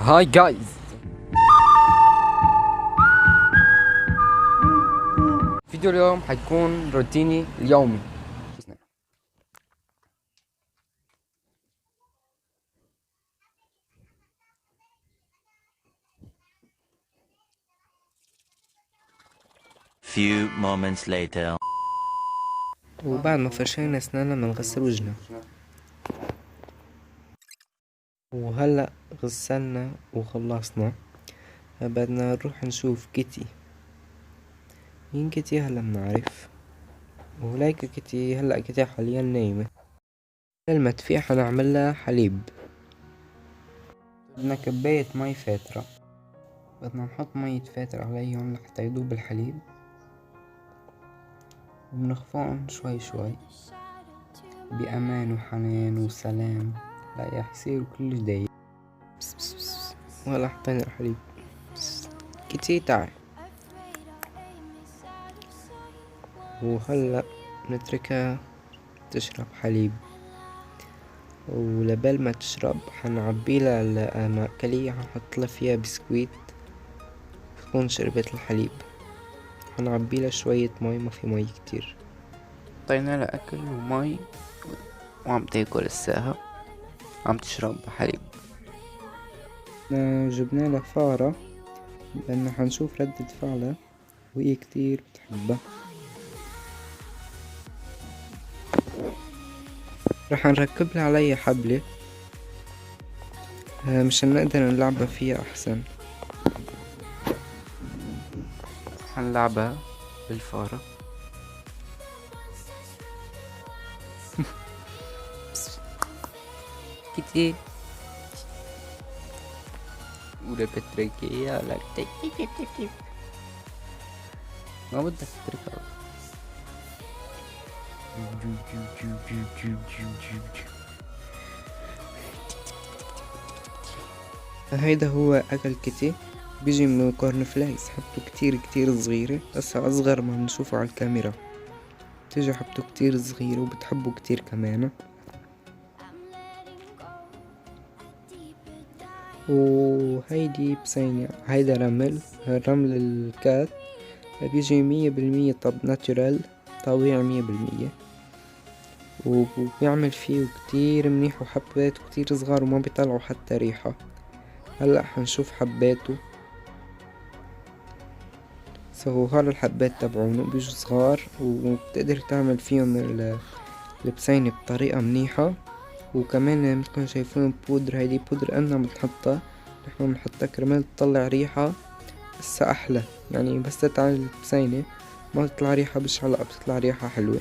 هاي جايز، فيديو اليوم حيكون روتيني اليومي. Few moments later. وبعد ما فرشينا اسناننا بنغسل وجهنا. وهلأ غسلنا وخلصنا، بدنا نروح نشوف كيتي. مين كيتي؟ هلأ بنعرف. وهلاك كيتي، هلأ كيتي حاليا نايمة. المدفية حنعملها حليب. بدنا كباية مي فاترة، بدنا نحط مية فاترة عليهم لحتى يذوب الحليب، وبنخفقهم شوي شوي بأمان وحنان وسلام، لا رح يصيروا كل دايق. بس بس بس. وهلا حطينا الحليب. كيتي تعال. وهلا نتركها تشرب حليب، ولبال ما تشرب حنعبيلها المأكلية، حنحطلها فيها بسكويت تكون شربت الحليب. حنعبيلها شوية مي، ما في مي كتير. حطينا لها أكل ومي وعم تاكل الساعة، عم تشرب حليب. جبنا لها فارة لأنه حنشوف ردة فعلها، وهي كتير بتحبها. رح نركب لها عليها حبلة مشان نقدر نلعبها فيها أحسن. حنلعبها بالفارة. كتير ولا بتركيها ولا ما بدك تتركها. هيدا هو أكل كيتي، بيجي من كورن فليكس، حبته كتير كتير صغيرة، هسا أصغر ما بنشوفه على الكاميرا. بتيجي حبته كتير صغيرة وبتحبه كتير كمان. وهيدي بسينة، هيدا رمل، رمل الكات، بيجي 100% طب ناتشورال، طبيعي 100%، وبيعمل فيه كتير منيح، وحباته كتير صغار وما بيطلعوا حتى ريحة. هلأ حنشوف حباته. هذا الحبات تبعونه بيجوا صغار، وبتقدر تعمل فيهم البسينة بطريقة منيحة. وكمان مثلكم شايفين بودر، هيدي بودر أنا بنحطها، نحن بنحطها كرمال تطلع ريحة هسا أحلى، يعني بس تتعمل البسينة ما تطلع ريحة بشعة، لأ بتطلع ريحة حلوة.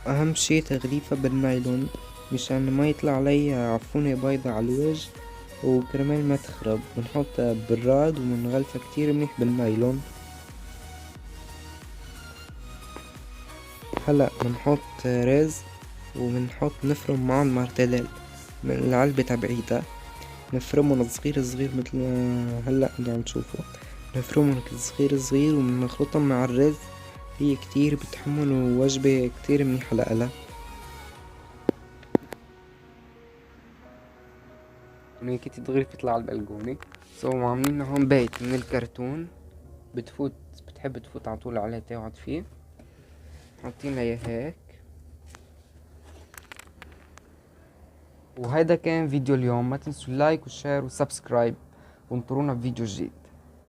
أهم شي تغليفها بالنايلون مشان ما يطلع علي عفونة بيضة على الوجه، وكرمال ما تخرب بنحطها بالراد وبنغلفها كتير منيح بالنايلون. هلا بنحط رز وبنحط نفرم معهم مارتديل من العلبة تبعيتها، نفرمهم صغير صغير مثل ما هلا انتو عم تشوفوا، نفرمهم صغير صغير وبنخلطهم مع الرز. هي كتير بتحمل ووجبة كتير منيحة لإلها. هيك تدغري تطلع على البلكونة. عاملين هون بيت من الكرتون، بتحب تفوت عطول عليه تقعد فيه، حاطين لها هيك. وهيدا كان فيديو اليوم، ما تنسوا اللايك والشير والسبسكرايب، وانطرونا بفيديو جديد.